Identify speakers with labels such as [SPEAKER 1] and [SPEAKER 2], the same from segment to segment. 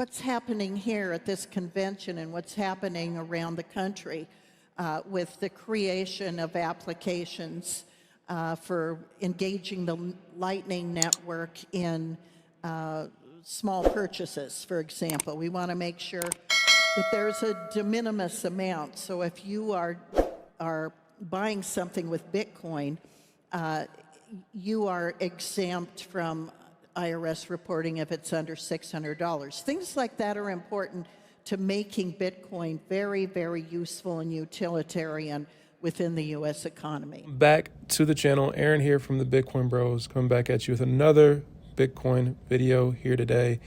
[SPEAKER 1] what's happening here at this convention and what's happening around the country with the creation of applications for engaging the Lightning Network in small purchases, for example. We want to make sure that there's a de minimis amount. So if you are buying something with Bitcoin, you are exempt from IRS reporting if it's under $600. Things like that are important to making Bitcoin very, very useful and utilitarian within the U.S. economy.
[SPEAKER 2] Back to the channel, Aaron here from the Bitcoin Bros, coming back at you with another Bitcoin video here today.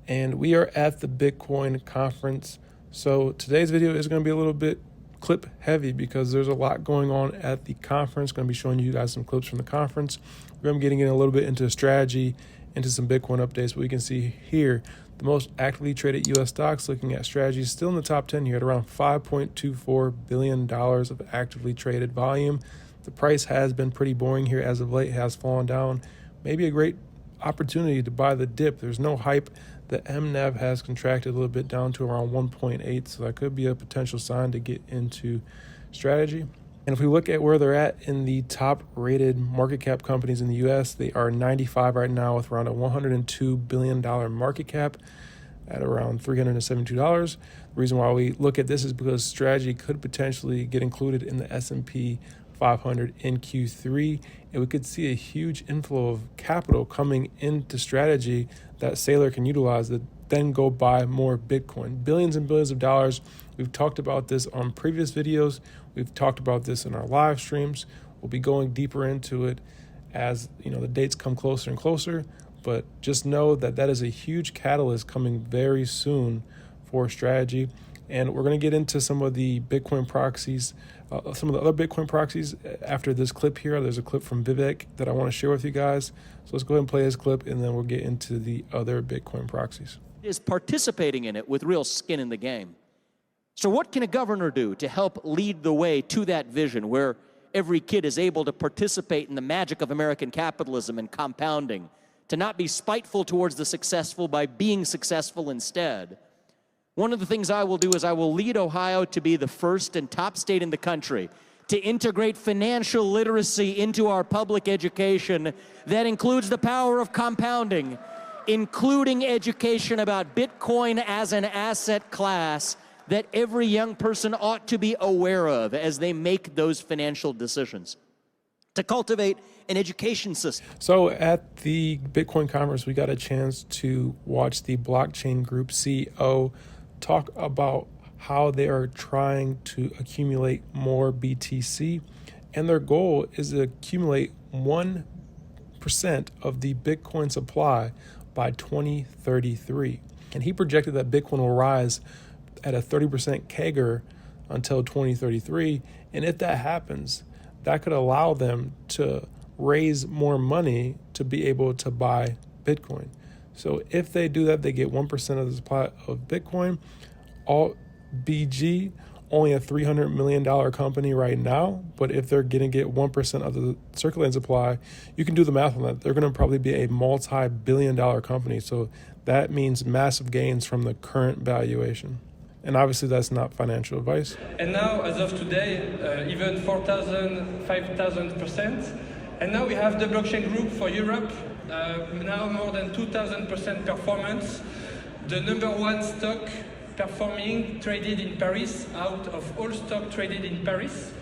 [SPEAKER 2] And we are at the Bitcoin conference. So today's video is going to be a little bit clip heavy because there's a lot going on at the conference. Going to be showing you guys some clips from the conference. We're going to be getting in a little bit into strategy, into some Bitcoin updates. But we can see here the most actively traded U.S. stocks, looking at strategy, still in the top 10 here at around $5.24 billion of actively traded volume. The price has been pretty boring here as of late, has fallen down. Maybe a great opportunity to buy the dip. There's no hype. The MNAV has contracted a little bit down to around 1.8, so that could be a potential sign to get into strategy. And if we look at where they're at in the top rated market cap companies in the US, they are 95 right now with around a $102 billion market cap at around $372. The reason why we look at this is because strategy could potentially get included in the S&P 500 in Q3, and we could see a huge inflow of capital coming into strategy that Saylor can utilize to then go buy more Bitcoin. Billions and billions of dollars. We've talked about this on previous videos. We've talked about this in our live streams. We'll be going deeper into it as the dates come closer and closer, but just know that that is a huge catalyst coming very soon for strategy. And we're going to get into some of the Bitcoin proxies, some of the other Bitcoin proxies after this clip here. There's a clip from Vivek that I want to share with you guys. So let's go ahead and play this clip, and then we'll get into the other Bitcoin proxies.
[SPEAKER 3] Is participating in it with real skin in the game. So what can a governor do to help lead the way to that vision where every kid is able to participate in the magic of American capitalism and compounding, to not be spiteful towards the successful by being successful instead? One of the things I will do is I will lead Ohio to be the first and top state in the country to integrate financial literacy into our public education that includes the power of compounding, including education about Bitcoin as an asset class that every young person ought to be aware of as they make those financial decisions. To cultivate an education system.
[SPEAKER 2] So at the Bitcoin conference, we got a chance to watch the blockchain group CEO talk about how they are trying to accumulate more BTC, and their goal is to accumulate 1% of the Bitcoin supply by 2033. And he projected that Bitcoin will rise at a 30% CAGR until 2033. And if that happens, that could allow them to raise more money to be able to buy Bitcoin. So if they do that, they get 1% of the supply of Bitcoin. ALTBG, only a $300 million company right now, but if they're going to get 1% of the circulating supply, you can do the math on that. They're going to probably be a multi-billion-dollar company. So that means massive gains from the current valuation. And obviously that's not financial advice.
[SPEAKER 4] And now, as of today, even 4,000, 5,000%. And now we have the blockchain group for Europe, now more than 2,000% performance. The number one stock performing, traded in Paris, out of all stock traded in Paris.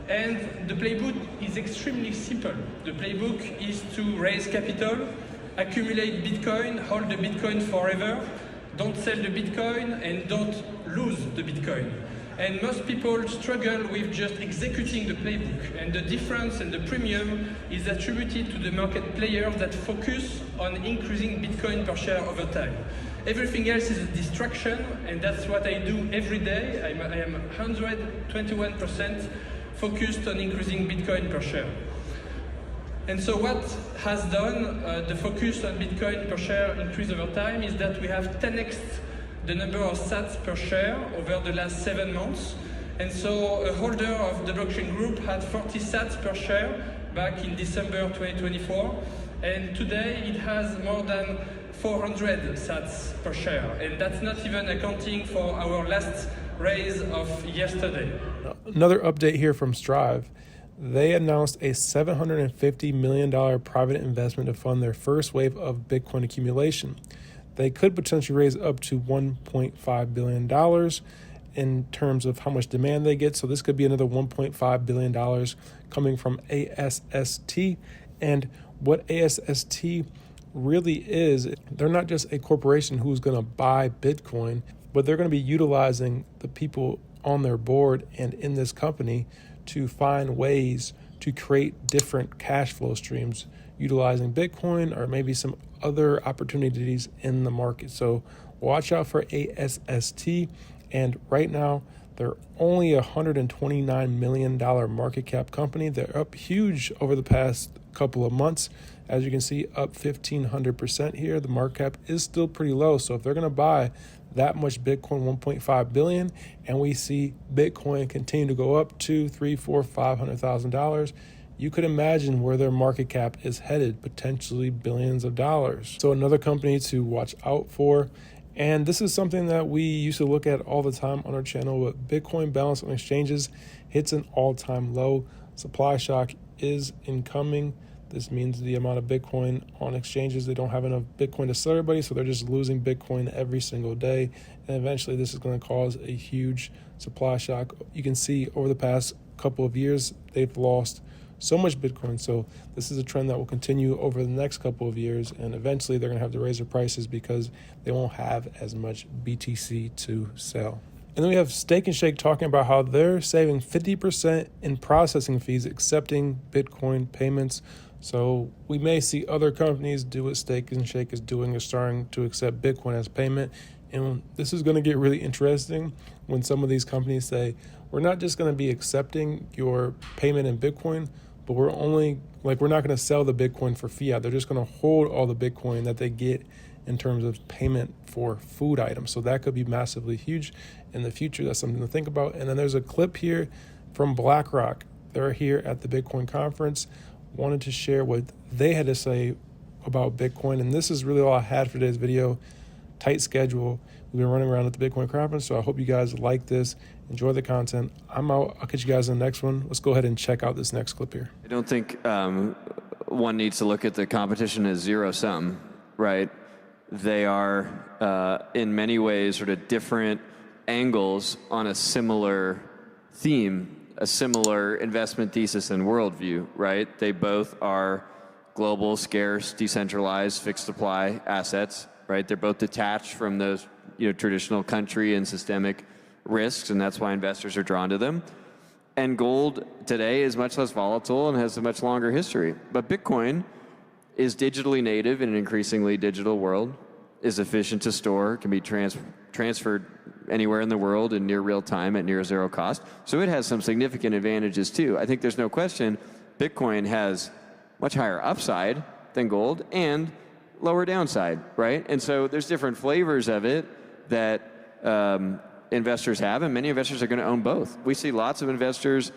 [SPEAKER 4] And the playbook is extremely simple. The playbook is to raise capital, accumulate Bitcoin, hold the Bitcoin forever, don't sell the Bitcoin, and don't lose the Bitcoin. And most people struggle with just executing the playbook. And the difference and the premium is attributed to the market players that focus on increasing Bitcoin per share over time. Everything else is a distraction, and that's what I do every day. I am 121% focused on increasing Bitcoin per share. And so what has done the focus on Bitcoin per share increase over time is that we have 10x the number of sats per share over the last 7 months. And so a holder of the blockchain group had 40 sats per share back in December 2024. And today it has more than 400 sats per share, and that's not even accounting for our last raise of yesterday.
[SPEAKER 2] Another update here from Strive. They announced a $750 million private investment to fund their first wave of Bitcoin accumulation. They could potentially raise up to $1.5 billion in terms of how much demand they get. So this could be another $1.5 billion coming from ASST. And what ASST really is, they're not just a corporation who's going to buy Bitcoin, but they're going to be utilizing the people on their board and in this company to find ways to create different cash flow streams utilizing Bitcoin or maybe some other opportunities in the market. So watch out for ASST. And right now, they're only a $129 million market cap company. They're up huge over the past couple of months. As you can see, up 1,500% here. The market cap is still pretty low. So if they're going to buy that much Bitcoin, 1.5 billion, and we see Bitcoin continue to go up to $300,000, $400,000, $500,000, you could imagine where their market cap is headed, potentially billions of dollars. So another company to watch out for. And this is something that we used to look at all the time on our channel, but Bitcoin balance on exchanges hits an all-time low. Supply shock is incoming. This means the amount of Bitcoin on exchanges, they don't have enough Bitcoin to sell everybody, so they're just losing Bitcoin every single day. And eventually this is going to cause a huge supply shock. You can see over the past couple of years, they've lost so much Bitcoin. So this is a trend that will continue over the next couple of years. And eventually they're going to have to raise their prices because they won't have as much BTC to sell. And then we have Steak and Shake talking about how they're saving 50% in processing fees accepting Bitcoin payments. So we may see other companies do what Steak and Shake is doing, is starting to accept Bitcoin as payment. And this is going to get really interesting when some of these companies say, we're not just going to be accepting your payment in Bitcoin, but we're not going to sell the Bitcoin for fiat. They're just going to hold all the Bitcoin that they get in terms of payment for food items. So that could be massively huge in the future. That's something to think about. And then there's a clip here from BlackRock. They're here at the Bitcoin conference. Wanted to share what they had to say about Bitcoin. And this is really all I had for today's video. Tight schedule. We've been running around at the Bitcoin conference, so I hope you guys like this. Enjoy the content. I'm out. I'll catch you guys in the next one. Let's go ahead and check out this next clip here.
[SPEAKER 5] I don't think one needs to look at the competition as zero-sum, right? They are, in many ways, sort of different angles on a similar theme, a similar investment thesis and worldview, right? They both are global, scarce, decentralized, fixed supply assets, right? They're both detached from those traditional country and systemic risks, and that's why investors are drawn to them. And gold today is much less volatile and has a much longer history. But Bitcoin is digitally native in an increasingly digital world, is efficient to store, can be transferred anywhere in the world in near real time at near zero cost. So it has some significant advantages too. I think there's no question Bitcoin has much higher upside than gold and lower downside, right? And so there's different flavors of it that investors have, and many investors are going to own both. We see lots of investors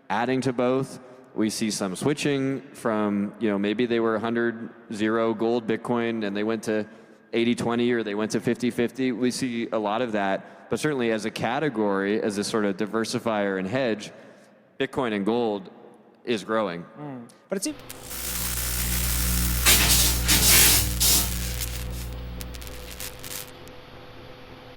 [SPEAKER 5] adding to both. We see some switching from, maybe they were 100-0 gold Bitcoin and they went to 80-20 or they went to 50-50. We see a lot of that, but certainly as a category, as a sort of diversifier and hedge, Bitcoin and gold is growing.
[SPEAKER 6] But it's